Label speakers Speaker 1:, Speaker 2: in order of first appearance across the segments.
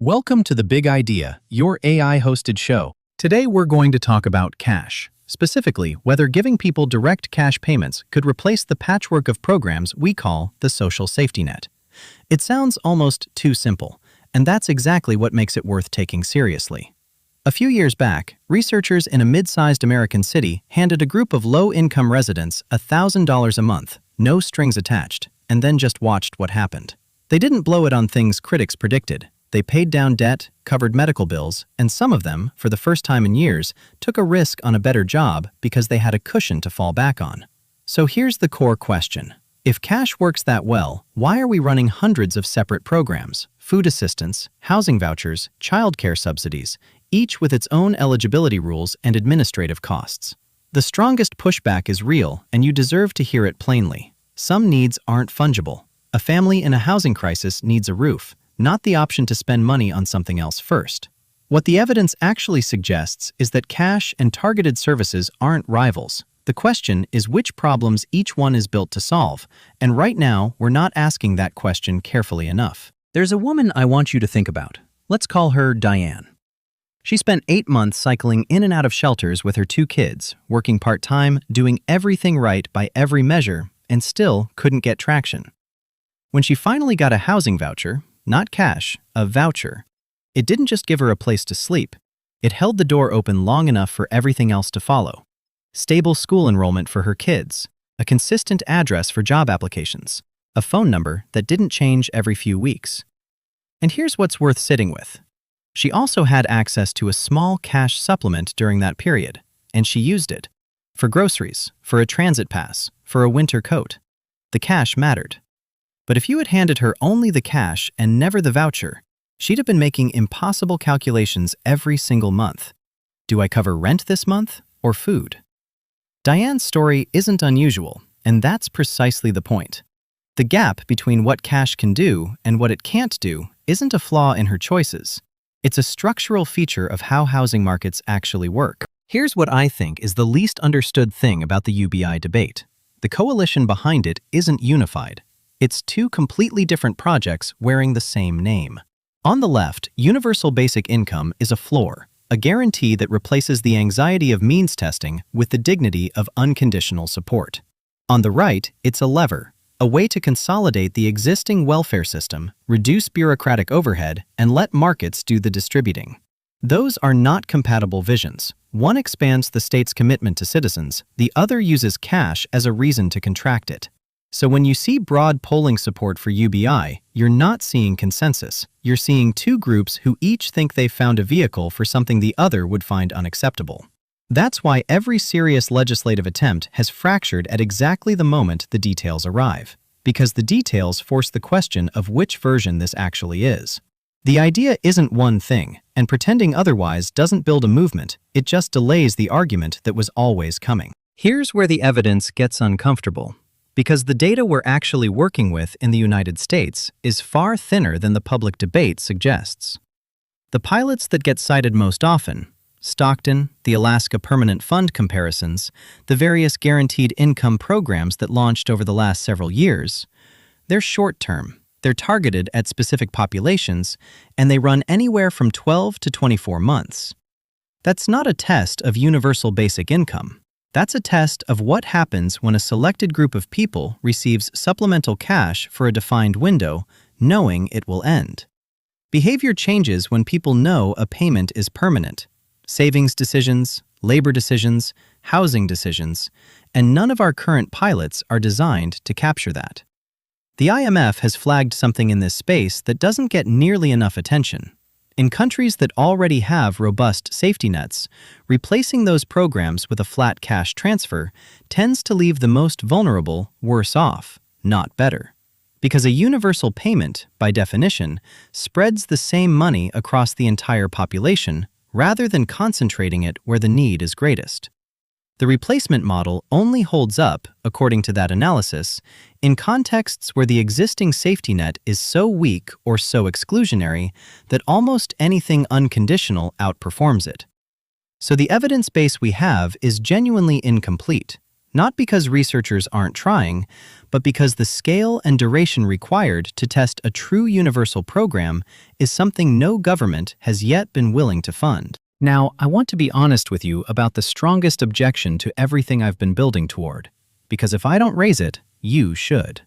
Speaker 1: Welcome to The Big Idea, your AI-hosted show. Today we're going to talk about cash, specifically whether giving people direct cash payments could replace the patchwork of programs we call the social safety net. It sounds almost too simple, and that's exactly what makes it worth taking seriously. A few years back, researchers in a mid-sized American city handed a group of low-income residents $1,000 a month, no strings attached, and then just watched what happened. They didn't blow it on things critics predicted. They paid down debt, covered medical bills, and some of them, for the first time in years, took a risk on a better job because they had a cushion to fall back on. So here's the core question. If cash works that well, why are we running hundreds of separate programs, food assistance, housing vouchers, childcare subsidies, each with its own eligibility rules and administrative costs? The strongest pushback is real, and you deserve to hear it plainly. Some needs aren't fungible. A family in a housing crisis needs a roof, not the option to spend money on something else first. What the evidence actually suggests is that cash and targeted services aren't rivals. The question is which problems each one is built to solve, and right now we're not asking that question carefully enough. There's a woman I want you to think about. Let's call her Diane. She spent 8 months cycling in and out of shelters with her 2 kids, working part-time, doing everything right by every measure, and still couldn't get traction. When she finally got a housing voucher, not cash, a voucher, it didn't just give her a place to sleep. It held the door open long enough for everything else to follow. Stable school enrollment for her kids, a consistent address for job applications, a phone number that didn't change every few weeks. And here's what's worth sitting with. She also had access to a small cash supplement during that period, and she used it. For groceries, for a transit pass, for a winter coat. The cash mattered. But if you had handed her only the cash and never the voucher, she'd have been making impossible calculations every single month. Do I cover rent this month or food? Diane's story isn't unusual, and that's precisely the point. The gap between what cash can do and what it can't do isn't a flaw in her choices. It's a structural feature of how housing markets actually work. Here's what I think is the least understood thing about the UBI debate. The coalition behind it isn't unified. It's 2 completely different projects wearing the same name. On the left, universal basic income is a floor, a guarantee that replaces the anxiety of means testing with the dignity of unconditional support. On the right, it's a lever, a way to consolidate the existing welfare system, reduce bureaucratic overhead, and let markets do the distributing. Those are not compatible visions. One expands the state's commitment to citizens, the other uses cash as a reason to contract it. So when you see broad polling support for UBI, you're not seeing consensus. You're seeing 2 groups who each think they've found a vehicle for something the other would find unacceptable. That's why every serious legislative attempt has fractured at exactly the moment the details arrive, because the details force the question of which version this actually is. The idea isn't one thing, and pretending otherwise doesn't build a movement, it just delays the argument that was always coming. Here's where the evidence gets uncomfortable. Because the data we're actually working with in the United States is far thinner than the public debate suggests. The pilots that get cited most often, Stockton, the Alaska Permanent Fund comparisons, the various guaranteed income programs that launched over the last several years, they're short-term, they're targeted at specific populations, and they run anywhere from 12 to 24 months. That's not a test of universal basic income. That's a test of what happens when a selected group of people receives supplemental cash for a defined window, knowing it will end. Behavior changes when people know a payment is permanent. Savings decisions, labor decisions, housing decisions, and none of our current pilots are designed to capture that. The IMF has flagged something in this space that doesn't get nearly enough attention. In countries that already have robust safety nets, replacing those programs with a flat cash transfer tends to leave the most vulnerable worse off, not better. Because a universal payment, by definition, spreads the same money across the entire population rather than concentrating it where the need is greatest. The replacement model only holds up, according to that analysis, in contexts where the existing safety net is so weak or so exclusionary that almost anything unconditional outperforms it. So the evidence base we have is genuinely incomplete. not because researchers aren't trying, but because the scale and duration required to test a true universal program is something no government has yet been willing to fund. Now, I want to be honest with you about the strongest objection to everything I've been building toward, because if I don't raise it, you should.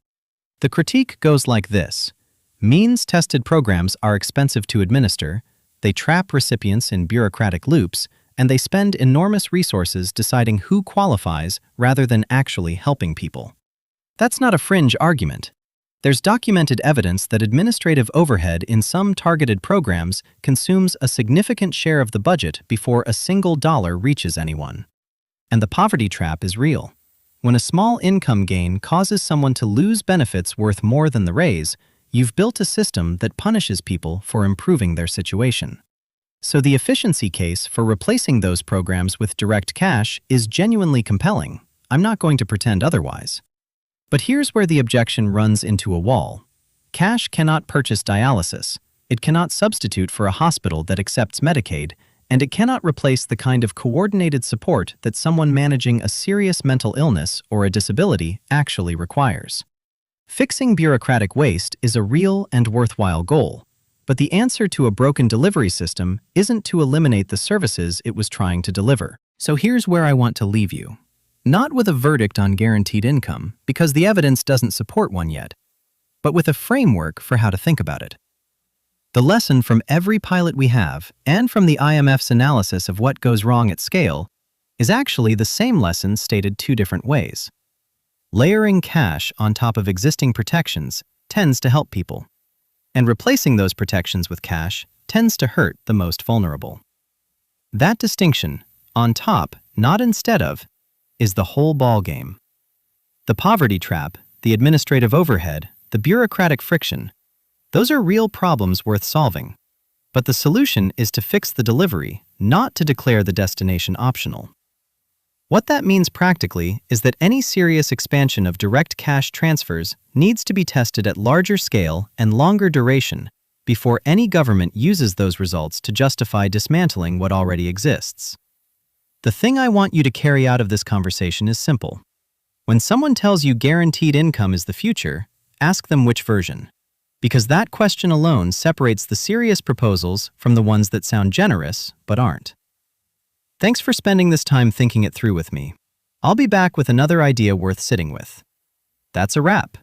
Speaker 1: The critique goes like this. Means-tested programs are expensive to administer, they trap recipients in bureaucratic loops, and they spend enormous resources deciding who qualifies rather than actually helping people. That's not a fringe argument. There's documented evidence that administrative overhead in some targeted programs consumes a significant share of the budget before a single dollar reaches anyone. And the poverty trap is real. When a small income gain causes someone to lose benefits worth more than the raise, you've built a system that punishes people for improving their situation. So the efficiency case for replacing those programs with direct cash is genuinely compelling. I'm not going to pretend otherwise. But here's where the objection runs into a wall. Cash cannot purchase dialysis, it cannot substitute for a hospital that accepts Medicaid, and it cannot replace the kind of coordinated support that someone managing a serious mental illness or a disability actually requires. Fixing bureaucratic waste is a real and worthwhile goal, but the answer to a broken delivery system isn't to eliminate the services it was trying to deliver. So here's where I want to leave you. Not with a verdict on guaranteed income, because the evidence doesn't support one yet, but with a framework for how to think about it. The lesson from every pilot we have, and from the IMF's analysis of what goes wrong at scale, is actually the same lesson stated two different ways. Layering cash on top of existing protections tends to help people, and replacing those protections with cash tends to hurt the most vulnerable. That distinction, on top, not instead of, is the whole ballgame. The poverty trap, the administrative overhead, the bureaucratic friction, those are real problems worth solving. But the solution is to fix the delivery, not to declare the destination optional. What that means practically is that any serious expansion of direct cash transfers needs to be tested at larger scale and longer duration before any government uses those results to justify dismantling what already exists. The thing I want you to carry out of this conversation is simple. When someone tells you guaranteed income is the future, ask them which version. Because that question alone separates the serious proposals from the ones that sound generous but aren't. Thanks for spending this time thinking it through with me. I'll be back with another idea worth sitting with. That's a wrap.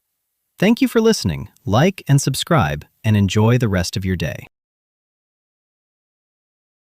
Speaker 1: Thank you for listening. Like and subscribe, and enjoy the rest of your day.